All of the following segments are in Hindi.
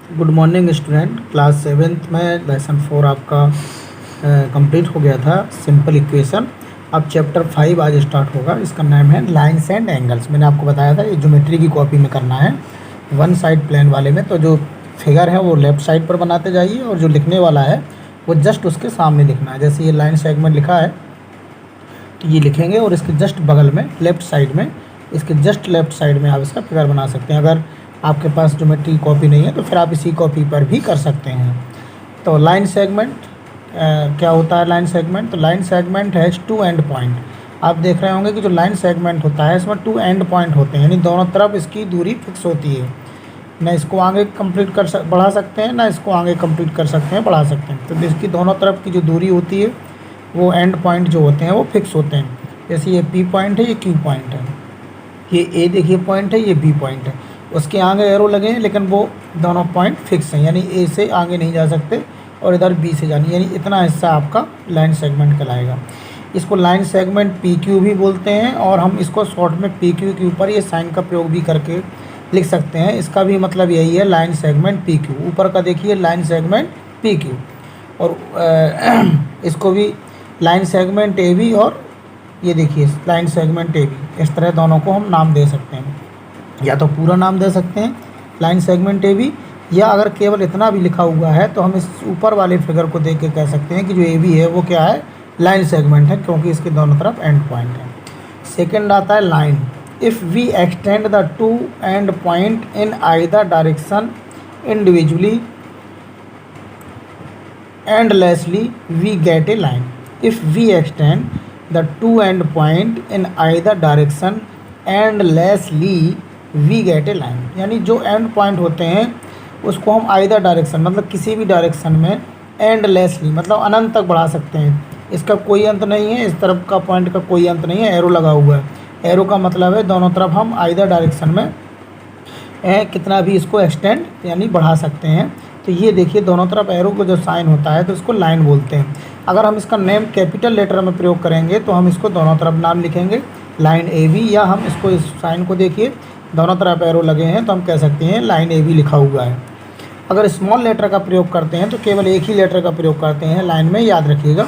Good morning student. Class seventh में लेसन 4 आपका कंप्लीट हो गया था, सिंपल इक्वेशन। अब चैप्टर 5 आज स्टार्ट होगा। इसका नाम है लाइन्स एंड एंगल्स। मैंने आपको बताया था ये ज्योमेट्री की कॉपी में करना है, वन साइड प्लेन वाले में। तो जो फिगर है वो लेफ़्ट साइड पर बनाते जाइए और जो लिखने वाला है वो जस्ट उसके सामने लिखना है। जैसे ये लाइन सेगमेंट लिखा है तो ये लिखेंगे और इसके जस्ट बगल में लेफ़्ट साइड में, इसके जस्ट लेफ़्ट साइड में आप इसका फिगर बना सकते हैं। अगर आपके पास ज्योमेट्री कॉपी नहीं है तो फिर आप इसी कॉपी पर भी कर सकते हैं। तो लाइन सेगमेंट क्या होता है? लाइन सेगमेंट, तो line segment has two end point. आप देख रहे होंगे कि जो लाइन सेगमेंट होता है इसमें टू एंड पॉइंट होते हैं, यानी दोनों तरफ इसकी दूरी फिक्स होती है। ना इसको आगे कंप्लीट बढ़ा सकते हैं, ना इसको आगे कंप्लीट कर सकते हैं, बढ़ा सकते हैं। तो इसकी दोनों तरफ की जो दूरी होती है वो एंड पॉइंट जो होते हैं वो फिक्स होते हैं। जैसे ये पी पॉइंट है, ये क्यू पॉइंट है, ये ए देखिए पॉइंट है, ये बी पॉइंट है। उसके आगे एरो लगे हैं लेकिन वो दोनों पॉइंट फिक्स हैं, यानी ए से आगे नहीं जा सकते और इधर बी से जानी, यानी इतना हिस्सा आपका लाइन सेगमेंट कहलाएगा। इसको लाइन सेगमेंट पी क्यू भी बोलते हैं और हम इसको शॉर्ट में पी क्यू के ऊपर ये साइन का प्रयोग भी करके लिख सकते हैं। इसका भी मतलब यही है, लाइन सेगमेंट पी क्यू। ऊपर का देखिए लाइन सेगमेंट पी क्यू, और इसको भी लाइन सेगमेंट ए बी, और ये देखिए लाइन सेगमेंट ए बी। इस तरह दोनों को हम नाम दे सकते हैं, या तो पूरा नाम दे सकते हैं लाइन सेगमेंट ए बी, या अगर केवल इतना भी लिखा हुआ है तो हम इस ऊपर वाले फिगर को देख के कह सकते हैं कि जो ए बी है वो क्या है? लाइन सेगमेंट है, क्योंकि इसके दोनों तरफ एंड पॉइंट है। सेकेंड आता है line. If we extend the two end point in either direction individually endlessly we get a line. If we extend the two end point in either direction endlessly we get a line. यानी जो एंड पॉइंट होते हैं उसको हम आइदर डायरेक्शन मतलब किसी भी डायरेक्शन में एंडलेसली मतलब अनंत तक बढ़ा सकते हैं। इसका कोई अंत नहीं है, इस तरफ का पॉइंट का कोई अंत नहीं है, एरो लगा हुआ है। एरो का मतलब है दोनों तरफ हम आइदर डायरेक्शन में कितना भी इसको एक्सटेंड यानी बढ़ा सकते हैं। तो ये देखिए दोनों तरफ एरो को जो साइन होता है तो इसको लाइन बोलते हैं। अगर हम इसका नेम कैपिटल लेटर में प्रयोग करेंगे तो हम इसको दोनों तरफ नाम लिखेंगे लाइन ए बी, या हम इसको इस साइन को देखिए दोनों तरफ एरो लगे हैं तो हम कह सकते हैं लाइन ए बी लिखा हुआ है। अगर स्मॉल लेटर का प्रयोग करते हैं तो केवल एक ही लेटर का प्रयोग करते हैं लाइन में, याद रखिएगा।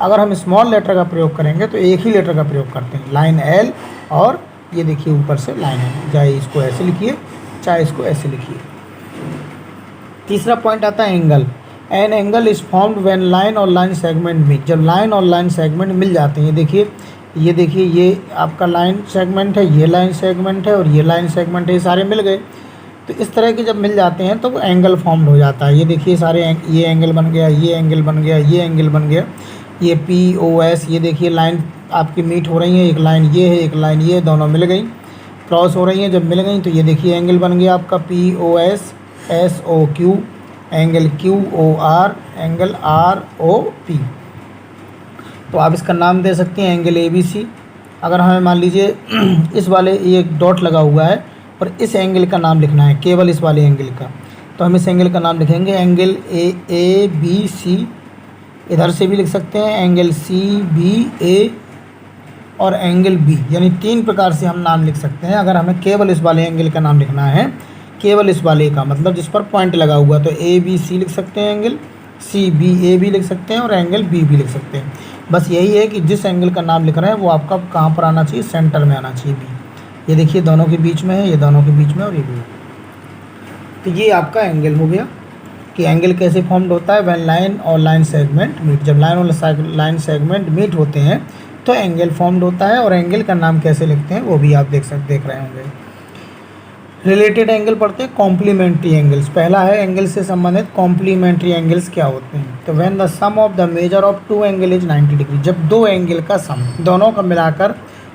अगर हम स्मॉल लेटर का प्रयोग करेंगे तो एक ही लेटर का प्रयोग करते हैं, लाइन एल, और ये देखिए ऊपर से लाइन है, चाहे इसको ऐसे लिखिए चाहे इसको ऐसे लिखिए। तीसरा पॉइंट आता है angle. An angle is formed when line और लाइन सेगमेंट मीट। जब लाइन और लाइन सेगमेंट मिल जाते हैं, ये देखिए ये आपका लाइन सेगमेंट है, ये लाइन सेगमेंट है और ये लाइन सेगमेंट है, ये सारे मिल गए। तो इस तरह के जब मिल जाते हैं तो वो एंगल फॉर्म्ड हो जाता है। ये देखिए सारे ये एंगल बन गया, ये एंगल बन गया, ये एंगल बन गया, ये पी ओ एस। ये देखिए लाइन आपकी मीट हो रही है, एक लाइन ये है, एक लाइन ये, दोनों मिल गई, क्रॉस हो रही हैं। जब मिल गई तो ये देखिए एंगल बन गया आपका P O S, S O Q, angle Q O R, angle R O P. तो आप इसका नाम दे सकते हैं एंगल ए बी सी। अगर हमें मान लीजिए इस वाले ये एक डॉट लगा हुआ है और इस एंगल का नाम लिखना है, केवल इस वाले एंगल का, तो हम इस एंगल का नाम लिखेंगे एंगल ए बी सी। इधर से भी लिख सकते हैं एंगल सी बी ए और एंगल बी, यानी तीन प्रकार से हम नाम लिख सकते हैं। अगर हमें केवल इस वाले एंगल का नाम लिखना है, केवल इस वाले का मतलब जिस पर पॉइंट लगा हुआ, तो ए बी सी लिख सकते हैं, एंगल सी बी ए भी लिख सकते हैं और एंगल बी भी लिख सकते हैं। बस यही है कि जिस एंगल का नाम लिख रहे हैं वो आपका कहाँ पर आना चाहिए? सेंटर में आना चाहिए, बी। ये देखिए दोनों के बीच में है, ये दोनों के बीच में, और ये भी। तो ये आपका एंगल हो गया कि एंगल कैसे फॉर्म्ड होता है, व्हेन लाइन और लाइन सेगमेंट मीट। जब लाइन और लाइन सेगमेंट मीट होते हैं तो एंगल फॉर्म्ड होता है। और एंगल का नाम कैसे लिखते हैं वो भी आप देख रहे होंगे। रिलेटेड एंगल पढ़ते हैं, कॉम्प्लीमेंट्री एंगल्स। पहला है एंगल से संबंधित कॉम्प्लीमेंट्री एंगल्स क्या होते हैं। तो when the sum of the measure of two angle is 90 degree. जब दो एंगल का सम, दोनों का मिलाकर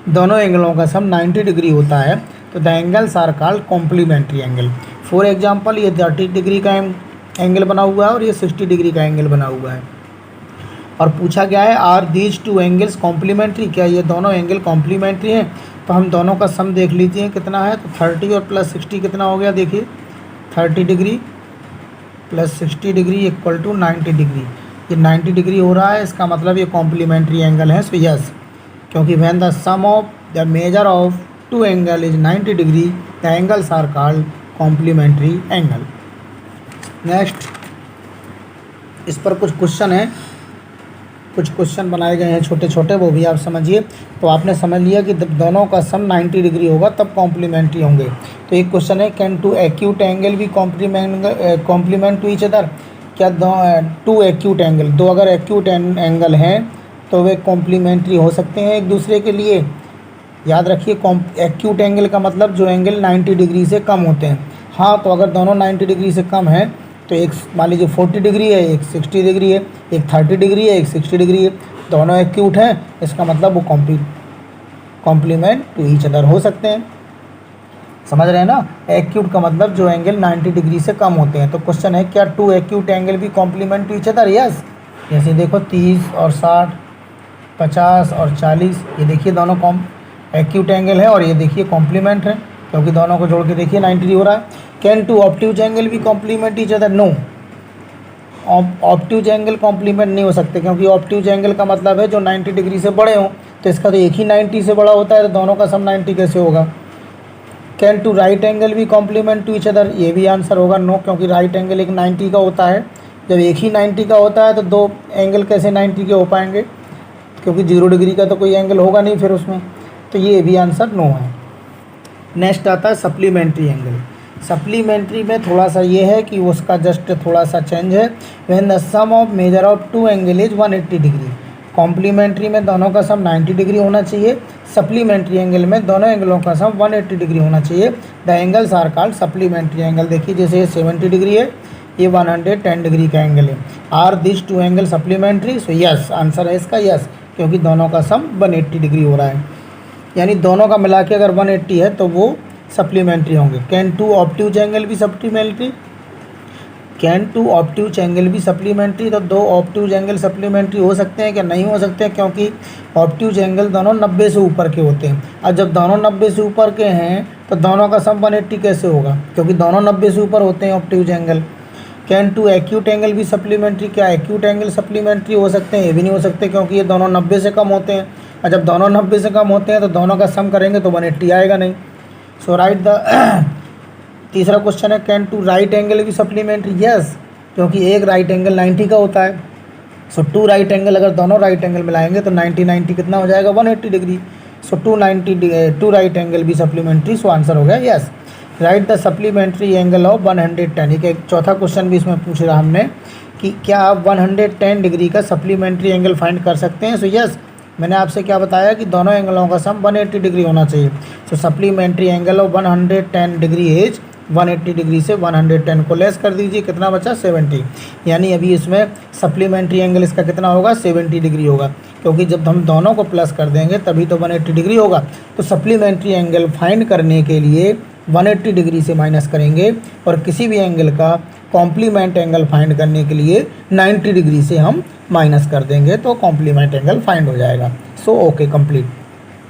दोनों एंगलों का सम 90 डिग्री होता है तो the angles are called complementary angle. For example ये 30 डिग्री का एंगल बना हुआ है और ये 60 डिग्री का एंगल बना हुआ है, और पूछा गया है are these two angles complementary, क्या ये दोनों एंगल कॉम्प्लीमेंट्री हैं। तो हम दोनों का सम देख लीजिए कितना है। तो 30 और प्लस 60 कितना हो गया? देखिए 30 degree plus 60 degree equal to 90 degree. ये 90 डिग्री हो रहा है, इसका मतलब ये कॉम्प्लीमेंट्री एंगल है। सो यस, क्योंकि when the sum of the measure of two angle is 90 degree the angles are called complementary angle. Next इस पर कुछ क्वेश्चन है, कुछ क्वेश्चन बनाए गए हैं छोटे छोटे, वो भी आप समझिए। तो आपने समझ लिया कि जब दोनों का सम 90 डिग्री होगा तब कॉम्प्लीमेंट्री होंगे। तो एक क्वेश्चन है, कैन टू एक्यूट एंगल भी कॉम्प्लीमेंट टू ईच अदर? क्या टू एक्यूट एंगल, दो अगर एक्यूट एंगल हैं तो वे कॉम्प्लीमेंट्री हो सकते हैं एक दूसरे के लिए? याद रखिए, एक्यूट एंगल का मतलब जो एंगल 90 डिग्री से कम होते हैं। हाँ, तो अगर दोनों 90 डिग्री से कम हैं तो एक मान लीजिए 40 डिग्री है, एक 60 डिग्री है, एक 30 डिग्री है, एक 60 डिग्री है, दोनों एक्यूट हैं, इसका मतलब वो कॉम्प्लीमेंट टू ईच अदर हो सकते हैं। समझ रहे हैं ना? एक्यूट का मतलब जो एंगल 90 डिग्री से कम होते हैं। तो क्वेश्चन है, क्या टू एक्यूट एंगल भी complement to each other? Yes. जैसे देखो 30 और 60, 50 और 40, ये देखिए दोनों एक्यूट एंगल है और ये देखिए कॉम्प्लीमेंट है, क्योंकि दोनों को जोड़ के देखिए 90 हो रहा है। कैन टू ऑब्ट्यूज एंगल भी complement each other? No, obtuse angle complement नहीं हो सकते, क्योंकि ऑब्ट्यूज एंगल का मतलब है जो 90 डिग्री से बड़े हों। तो इसका तो एक ही 90 से बड़ा होता है, तो दोनों का सम 90 कैसे होगा? कैन टू राइट एंगल भी कॉम्प्लीमेंट टू ईच अदर? ये भी आंसर होगा नो, क्योंकि राइट एंगल एक 90 का होता है। जब एक ही 90 का होता है तो दो एंगल कैसे 90 के हो पाएंगे? क्योंकि 0 डिग्री का तो कोई एंगल होगा नहीं फिर उसमें। तो ये भी आंसर नो है। नेक्स्ट आता है सप्लीमेंट्री एंगल। सप्लीमेंट्री में थोड़ा सा ये है कि उसका जस्ट थोड़ा सा चेंज है। When the sum of measure of two angle is 180 degree. Complementary में दोनों का सम 90 डिग्री होना चाहिए, सप्लीमेंट्री एंगल में दोनों एंगलों का सम 180 डिग्री होना चाहिए। The angles are called supplementary angle. देखिए जैसे ये 70 डिग्री है, ये 110 डिग्री का एंगल है। Are this two angle supplementary? So yes, answer है इसका यस, क्योंकि दोनों का सम 180 डिग्री हो रहा है, यानी दोनों का मिला के अगर 180 है तो वो सप्लीमेंट्री होंगे। कैन टू ऑब्ट्यूज एंगल भी supplementary? Can two obtuse angle भी सप्लीमेंट्री? तो दो ऑब्ट्यूज एंगल सप्लीमेंट्री हो सकते हैं क्या? नहीं हो सकते हैं, क्योंकि ऑब्ट्यूज एंगल दोनों 90 से ऊपर के होते हैं। और जब दोनों 90 से ऊपर के हैं तो दोनों का सम 180 कैसे होगा? क्योंकि दोनों 90 से ऊपर होते हैं obtuse angle. Can two acute angle भी सप्लीमेंट्री? क्या एक्यूट एंगल सप्लीमेंट्री हो सकते हैं? ये भी नहीं हो सकते, क्योंकि ये दोनों 90 से कम होते हैं, और जब दोनों 90 से कम होते हैं तो दोनों का सम करेंगे तो 180 आएगा नहीं। सो राइट द तीसरा क्वेश्चन है, कैन टू राइट एंगल भी सप्लीमेंट्री? यस, क्योंकि एक राइट एंगल 90 का होता है। सो टू राइट एंगल, अगर दोनों राइट एंगल मिलाएंगे तो 90 कितना हो जाएगा? 180 degree. So two right angle भी सप्लीमेंट्री। सो आंसर हो गया yes. Right the supplementary angle of 110। एक चौथा क्वेश्चन भी इसमें पूछ रहा हमने कि क्या आप 110 डिग्री का सप्लीमेंट्री एंगल फाइंड कर सकते हैं? सो यस, मैंने आपसे क्या बताया कि दोनों एंगलों का सम 180 डिग्री होना चाहिए। So supplementary angle of 110 degree is 180 degree से 110 को लेस कर दीजिए, कितना बचा? 70। यानी अभी इसमें सप्लीमेंट्री एंगल इसका कितना होगा? 70 डिग्री होगा, क्योंकि जब हम दोनों को प्लस कर देंगे तभी तो 180 डिग्री होगा। तो सप्लीमेंट्री एंगल फाइंड करने के लिए 180 डिग्री से माइनस करेंगे, और किसी भी एंगल का कॉम्प्लीमेंट एंगल फाइंड करने के लिए 90 डिग्री से हम माइनस कर देंगे, तो कॉम्प्लीमेंट एंगल फाइंड हो जाएगा। So okay, complete.